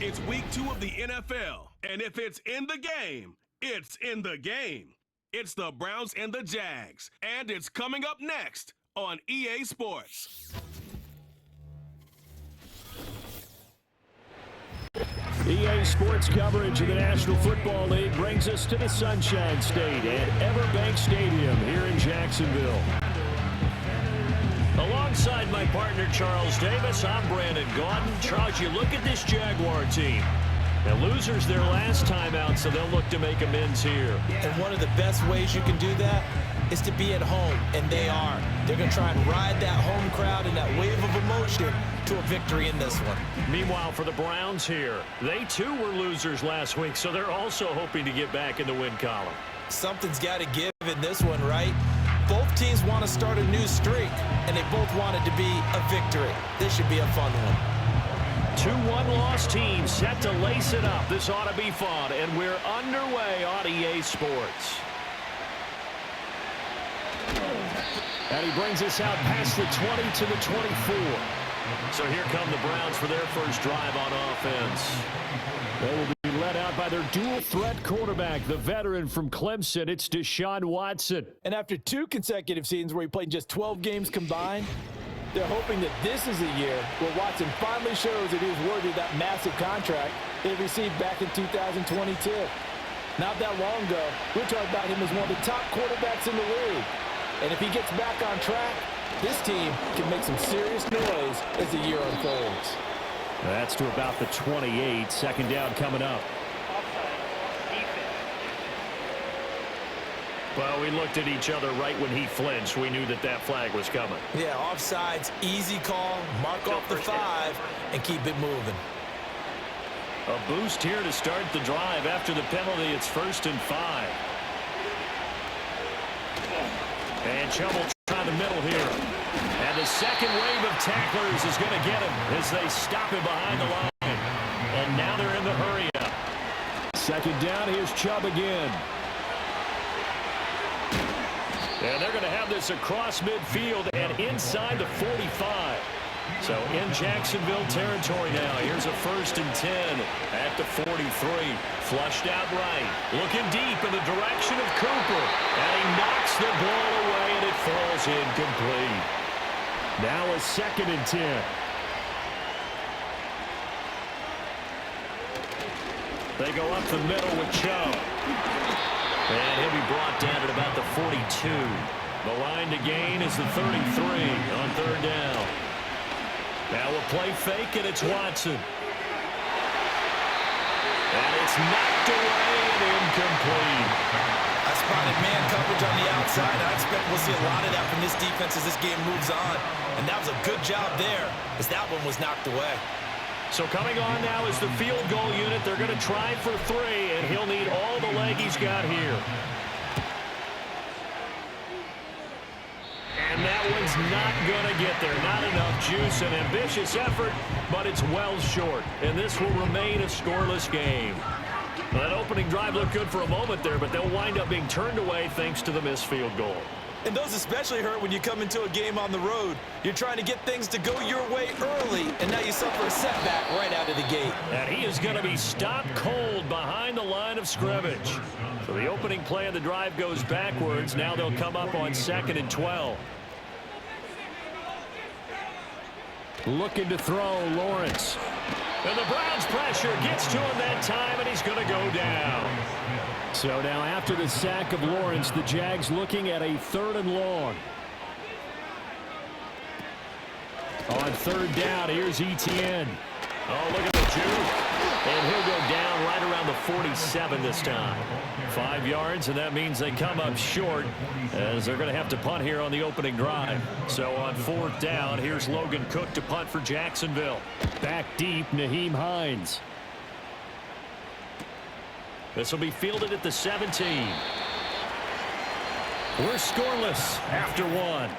It's week 2 of the NFL, and if it's in the game, it's in the game. It's the Browns and the Jags, and it's coming up next on EA Sports. EA Sports coverage of the National Football League brings us to the Sunshine State at Everbank Stadium here in Jacksonville. Alongside my partner Charles Davis, I'm Brandon Gaudin. Charles, you look at this Jaguar team. The losers their last time out, so they'll look to make amends here. And one of the best ways you can do that is to be at home, and they are. They're going to try and ride that home crowd and that wave of emotion to a victory in this one. Meanwhile, for the Browns here, they too were losers last week, so they're also hoping to get back in the win column. Something's got to give in this one, right? Both teams want to start a new streak, and they both want it to be a victory. This should be a fun one. 2 one-loss teams set to lace it up. This ought to be fun, and we're underway on EA Sports. And he brings us out past the 20 to the 24. So here come the Browns for their first drive on offense. They will be led out by their dual-threat quarterback, the veteran from Clemson. It's Deshaun Watson. And after 2 consecutive seasons where he played just 12 games combined, they're hoping that this is a year where Watson finally shows that he is worthy of that massive contract they received back in 2022. Not that long ago, we talked about him as one of the top quarterbacks in the league. And if he gets back on track, this team can make some serious noise as the year unfolds. That's to about the 28. Second down coming up. Well, we looked at each other right when he flinched. We knew that that flag was coming. Yeah, offsides, easy call, mark off the 5, and keep it moving. A boost here to start the drive. After the penalty, it's 1st and 5. And Chubb will try the middle here. And the second wave of tacklers is going to get him as they stop him behind the line. And now they're in the hurry up. Second down, here's Chubb again. And they're going to have this across midfield and inside the 45. So in Jacksonville territory now. Here's a 1st and 10 at the 43. Flushed out right. Looking deep in the direction of Cooper. And he knocks the ball away and it falls incomplete. Now a 2nd and 10. They go up the middle with Chubb. And he'll be brought down at about the 42. The line to gain is the 33 on 3rd down. Now a play fake, and it's Watson. And it's knocked away and incomplete. I spotted man coverage on the outside. I expect we'll see a lot of that from this defense as this game moves on. And that was a good job there as that one was knocked away. So coming on now is the field goal unit. They're going to try for 3, and he'll need all the leg he's got here. And that one's not going to get there. Not enough juice. An ambitious effort, but it's well short. And this will remain a scoreless game. That opening drive looked good for a moment there, but they'll wind up being turned away thanks to the missed field goal. And those especially hurt when you come into a game on the road. You're trying to get things to go your way early, and now you suffer a setback right out of the gate. And he is going to be stopped cold behind the line of scrimmage. So the opening play of the drive goes backwards. Now they'll come up on 2nd and 12. Looking to throw, Lawrence. And the Browns pressure gets to him that time, and he's going to go down. So now after the sack of Lawrence, the Jags looking at a 3rd and long. On 3rd down, here's Etienne. Oh, look at the juke. And he'll go down right around the 47 this time. 5 yards, and that means they come up short as they're going to have to punt here on the opening drive. So on 4th down, here's Logan Cook to punt for Jacksonville. Back deep, Nyheim Hines. This will be fielded at the 17. We're scoreless after 1.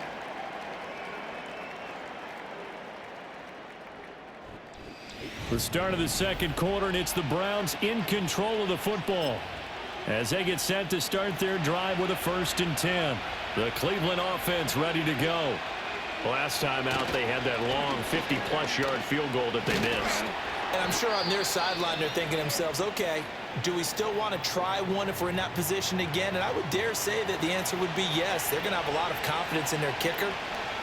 The start of the second quarter, and it's the Browns in control of the football as they get set to start their drive with a 1st and 10. The Cleveland offense ready to go. Last time out, they had that long 50-plus yard field goal that they missed. And I'm sure on their sideline they're thinking to themselves, okay, do we still want to try one if we're in that position again? And I would dare say that the answer would be yes. They're going to have a lot of confidence in their kicker.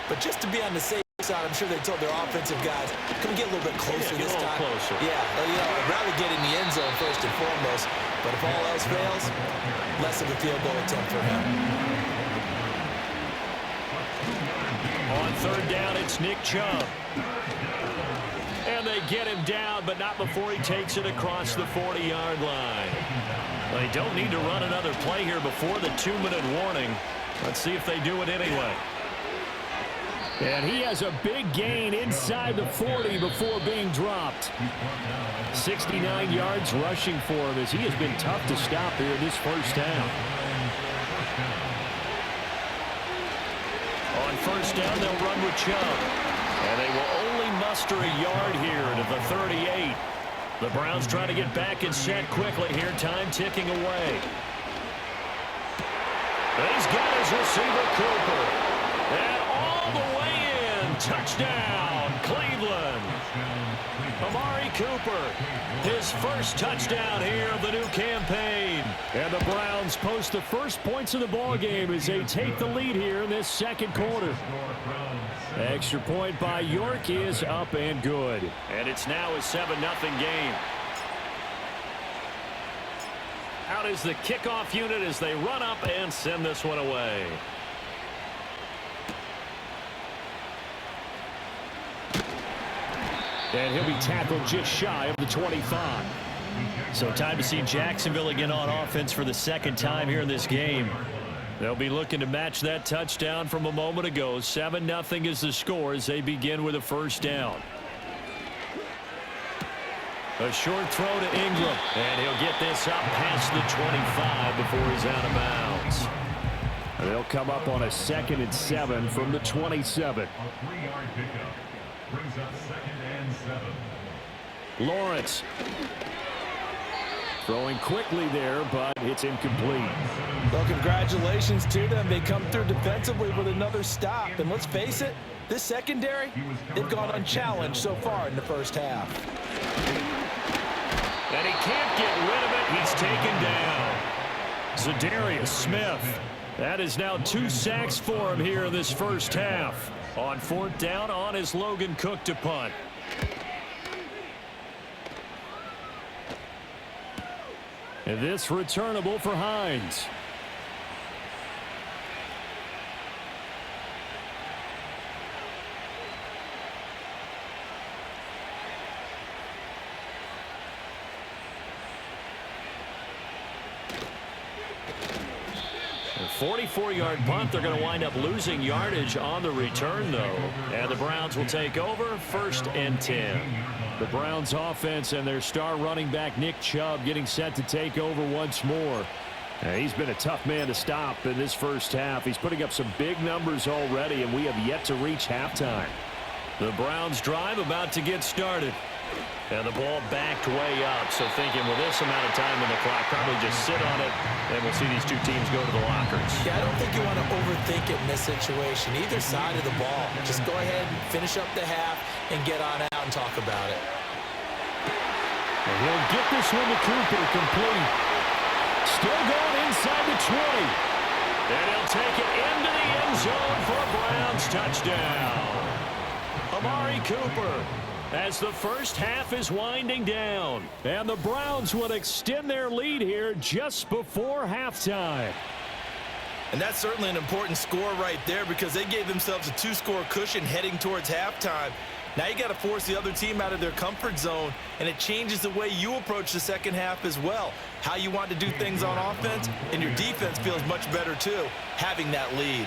But just to be on the safe side, I'm sure they told their offensive guys, can we get a little bit closer this time? Closer. Yeah, I'd rather get in the end zone first and foremost. But if all else fails, less of a field goal attempt for him. On third down, it's Nick Chubb. And they get him down, but not before he takes it across the 40-yard line. They don't need to run another play here before the 2-minute warning. Let's see if they do it anyway. And he has a big gain inside the 40 before being dropped. 69 yards rushing for him as he has been tough to stop here this first half. On first down, they'll run with Chubb. And they will only muster a yard here to the 38. The Browns trying to get back and set quickly here. Time ticking away. He's got his receiver, Cooper. And all the way in. Touchdown, Cleveland. Amari Cooper, his first touchdown here of the new campaign. And the Browns post the first points of the ball game as they take the lead here in this second quarter. Extra point by York is up and good. And it's now a 7-0 game. Out is the kickoff unit as they run up and send this one away. And he'll be tackled just shy of the 25. So time to see Jacksonville again on offense for the second time here in this game. They'll be looking to match that touchdown from a moment ago. 7-0 is the score as they begin with a first down. A short throw to Ingram. And he'll get this up past the 25 before he's out of bounds. They'll come up on a 2nd and 7 from the 27. Brings up 2nd and 7. Lawrence. Throwing quickly there, but it's incomplete. Well, congratulations to them. They come through defensively with another stop. And let's face it, this secondary, they've gone unchallenged so far in the first half. And he can't get rid of it. He's taken down. Zadarius Smith. That is now 2 sacks for him here in this first half. On 4th down on his Logan Cook to punt. And this returnable for Hines. A 44-yard punt. They're going to wind up losing yardage on the return, though. And the Browns will take over 1st and 10. The Browns offense and their star running back Nick Chubb getting set to take over once more. He's been a tough man to stop in this first half. He's putting up some big numbers already, and we have yet to reach halftime. The Browns drive about to get started. And the ball backed way up, so thinking with this amount of time in the clock, probably just sit on it, and we'll see these two teams go to the lockers. Yeah, I don't think you want to overthink it in this situation. Either side of the ball. Just go ahead and finish up the half and get on out and talk about it. And he'll get this one to Cooper, complete. Still going inside the 20. And he'll take it into the end zone for a Browns touchdown. Amari Cooper, as the first half is winding down. And the Browns will extend their lead here just before halftime. And that's certainly an important score right there because they gave themselves a 2-score cushion heading towards halftime. Now you got to force the other team out of their comfort zone, and it changes the way you approach the second half as well. How you want to do things on offense, and your defense feels much better too, having that lead.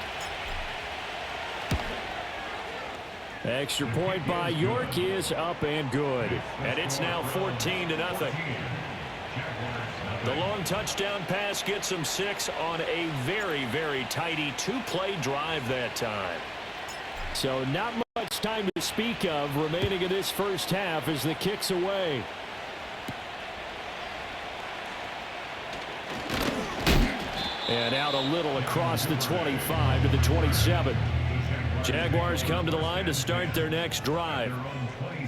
Extra point by York is up and good. And it's now 14-0. The long touchdown pass gets him 6 on a very, very tidy 2-play drive that time. So not much time to speak of remaining in this first half as the kick's away. And out a little across the 25 to the 27. Jaguars come to the line to start their next drive.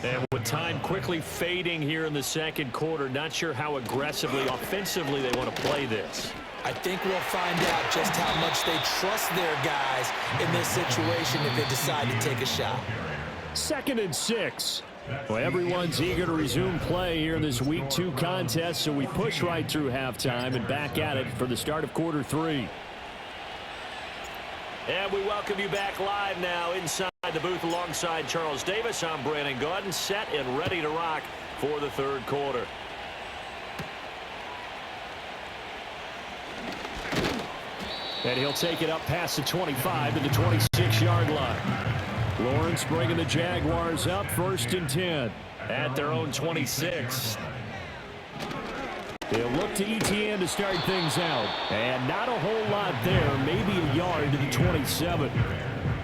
And with time quickly fading here in the second quarter, not sure how aggressively, offensively they want to play this. I think we'll find out just how much they trust their guys in this situation if they decide to take a shot. 2nd and 6. Well, everyone's eager to resume play here in this Week 2 contest, so we push right through halftime and back at it for the start of quarter 3. And we welcome you back live now inside the booth alongside Charles Davis. I'm Brandon Gaudin, set and ready to rock for the third quarter. And he'll take it up past the 25 to the 26-yard line. Lawrence bringing the Jaguars up 1st and 10 at their own 26. They'll look to ETN to start things out. And not a whole lot there, maybe a yard to the 27.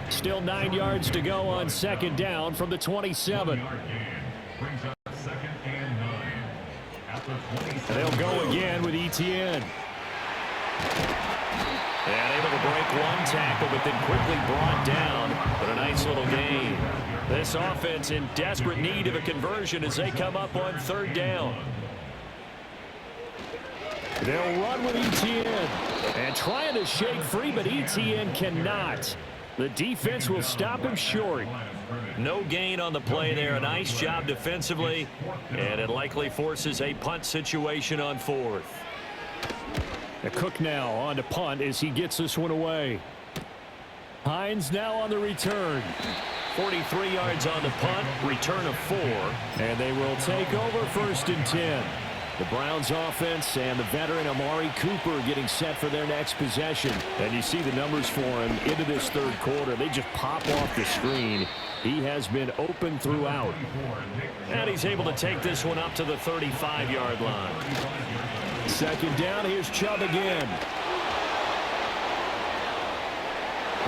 Still 9 yards to go on 2nd down from the 27. They'll go again with ETN. And able to break one tackle, but then quickly brought down. But a nice little gain. This offense in desperate need of a conversion as they come up on 3rd down. They'll run with ETN. And trying to shake free, but ETN cannot. The defense will stop him short. No gain on the play there. A nice job defensively. And it likely forces a punt situation on 4th. Cook now on to punt as he gets this one away. Hines now on the return. 43 yards on the punt, return of 4. And they will take over 1st and 10. The Browns offense and the veteran Amari Cooper getting set for their next possession. And you see the numbers for him into this third quarter. They just pop off the screen. He has been open throughout. And he's able to take this one up to the 35-yard line. 2nd down, here's Chubb again.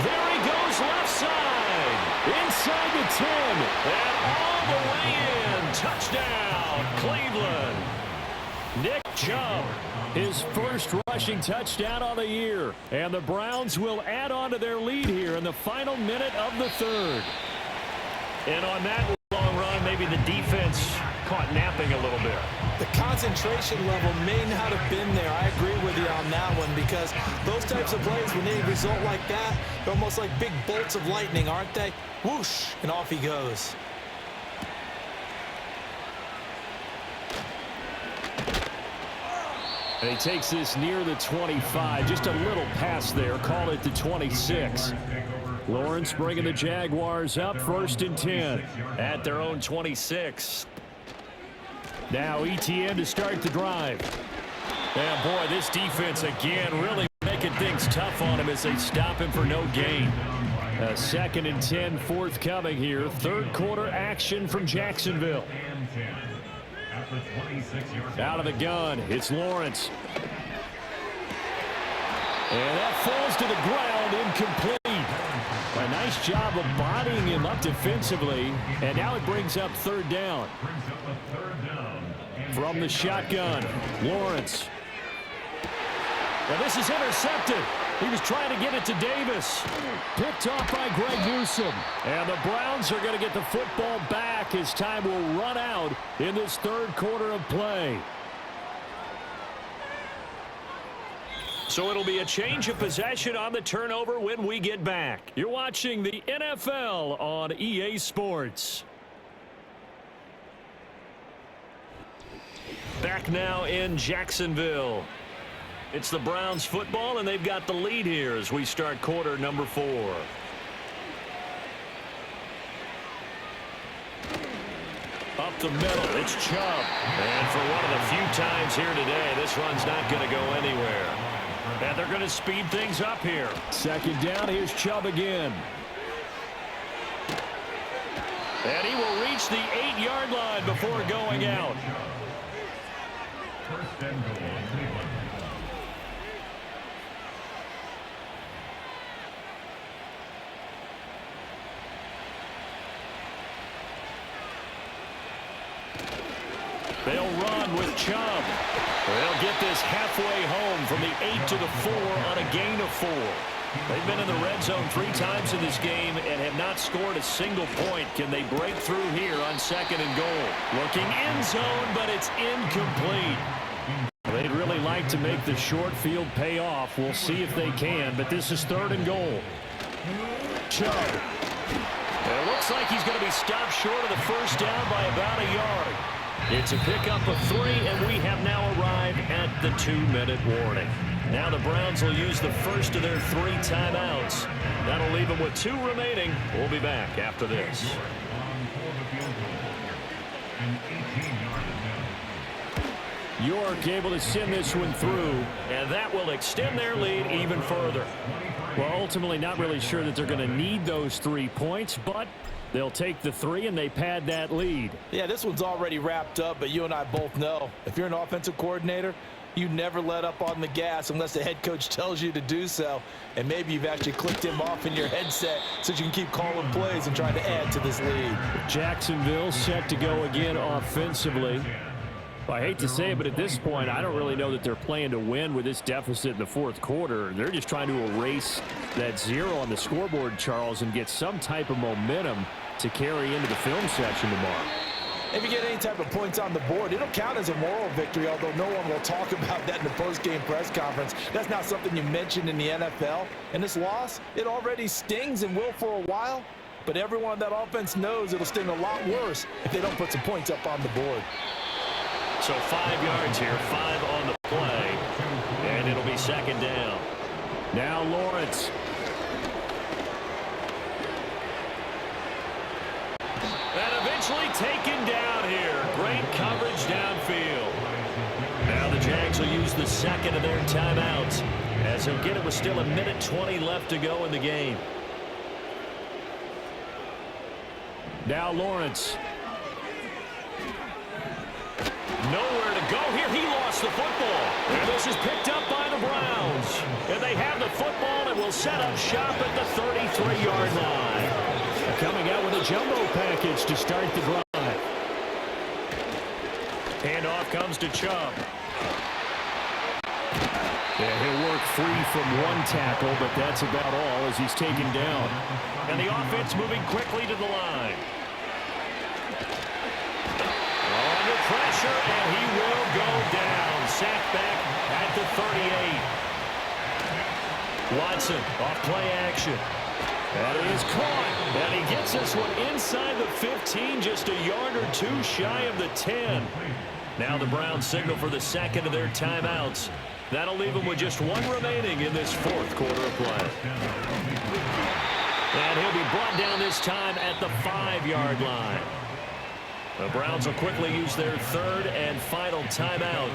There he goes left side. Inside the 10. And all the way in. Touchdown, Cleveland. Nick Chubb, his first rushing touchdown on the year. And the Browns will add on to their lead here in the final minute of the 3rd. And on that long run, maybe the defense caught napping a little bit. The concentration level may not have been there. I agree with you on that one because those types of plays, when they result like that, they're almost like big bolts of lightning, aren't they? Whoosh, and off he goes. And he takes this near the 25. Just a little pass there. Call it the 26. Lawrence bringing the Jaguars up 1st and 10 at their own 26. Now ETN to start the drive. And boy, this defense again really making things tough on him as they stop him for no gain. 2nd and 10 forthcoming here. Third quarter action from Jacksonville. Out of the gun, it's Lawrence. And that falls to the ground, incomplete. A nice job of bodying him up defensively. And now it brings up 3rd down. From the shotgun, Lawrence. Now this is intercepted. He was trying to get it to Davis. Picked off by Greg Newsome. And the Browns are going to get the football back as time will run out in this third quarter of play. So it'll be a change of possession on the turnover when we get back. You're watching the NFL on EA Sports. Back now in Jacksonville. It's the Browns football, and they've got the lead here as we start quarter number 4. Up the middle, it's Chubb. And for one of the few times here today, this run's not going to go anywhere. And they're going to speed things up here. 2nd down, here's Chubb again. And he will reach the 8-yard line before going out. First and goal, Cleveland. They'll run with Chubb. They'll get this halfway home from the 8 to the 4 on a gain of 4. They've been in the red zone 3 times in this game and have not scored a single point. Can they break through here on 2nd and goal? Looking end zone, but it's incomplete. They'd really like to make the short field pay off. We'll see if they can, but this is 3rd and goal. Chubb. It looks like he's going to be stopped short of the first down by about a yard. It's a pickup of 3, and we have now arrived at the 2-minute warning. Now the Browns will use the first of their 3 timeouts. That'll leave them with 2 remaining. We'll be back after this. York able to send this one through, and that will extend their lead even further. Well, ultimately not really sure that they're going to need those 3 points, but they'll take the 3 and they pad that lead. Yeah, this one's already wrapped up, but you and I both know if you're an offensive coordinator, you never let up on the gas unless the head coach tells you to do so. And maybe you've actually clicked him off in your headset so you can keep calling plays and trying to add to this lead. Jacksonville set to go again offensively. I hate to say it, but at this point, I don't really know that they're playing to win with this deficit in the 4th quarter. They're just trying to erase that 0 on the scoreboard, Charles, and get some type of momentum to carry into the film section tomorrow. If you get any type of points on the board, it'll count as a moral victory, although no one will talk about that in the post-game press conference. That's not something you mentioned in the NFL. And this loss, it already stings and will for a while, but everyone on that offense knows it'll sting a lot worse if they don't put some points up on the board. So 5 yards here, 5 on the play, and it'll be 2nd down. Now Lawrence. And eventually taken down here. Great coverage downfield. Now the Jags will use the 2nd of their timeouts as he'll get it with still 1:20 left to go in the game. Now Lawrence. Nowhere to go here. He lost the football. And this is picked up by the Browns. And they have the football and will set up shop at the 33-yard line. Coming out with a jumbo package to start the drive. Handoff comes to Chubb. And he'll work free from 1 tackle, but that's about all as he's taken down. And the offense moving quickly to the line. Under pressure, and he will go down. Sacked back at the 38. Watson off play action. And he is caught. And he gets this one inside the 15, just a yard or 2 shy of the 10. Now the Browns signal for the 2nd of their timeouts. That'll leave them with just 1 remaining in this 4th quarter of play. And he'll be brought down this time at the 5-yard line. The Browns will quickly use their 3rd and final timeout.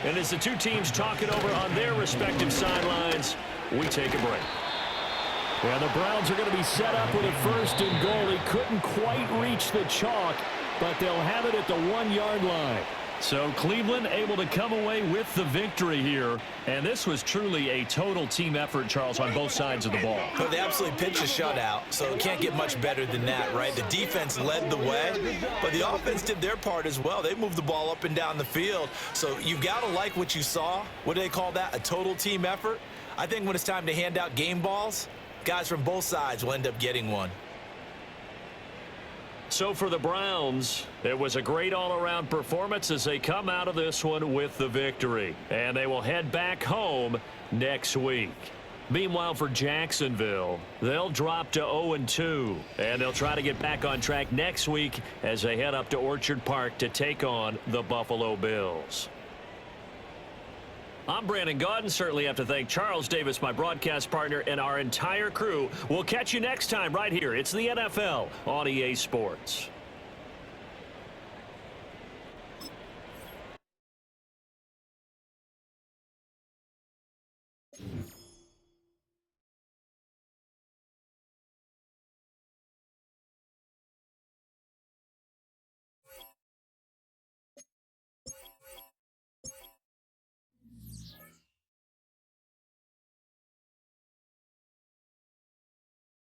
And as the 2 teams talk it over on their respective sidelines, we take a break. Well, the Browns are going to be set up with a 1st and goal. He couldn't quite reach the chalk, but they'll have it at the 1-yard line. So Cleveland able to come away with the victory here. And this was truly a total team effort, Charles, on both sides of the ball. Well, they absolutely pitched a shutout, so it can't get much better than that, right? The defense led the way, but the offense did their part as well. They moved the ball up and down the field. So you've got to like what you saw. What do they call that? A total team effort? I think when it's time to hand out game balls, guys from both sides will end up getting one. So for the Browns, it was a great all-around performance as they come out of this one with the victory. And they will head back home next week. Meanwhile, for Jacksonville, they'll drop to 0-2. And they'll try to get back on track next week as they head up to Orchard Park to take on the Buffalo Bills. I'm Brandon Gaudin. Certainly have to thank Charles Davis, my broadcast partner, and our entire crew. We'll catch you next time right here. It's the NFL on EA Sports.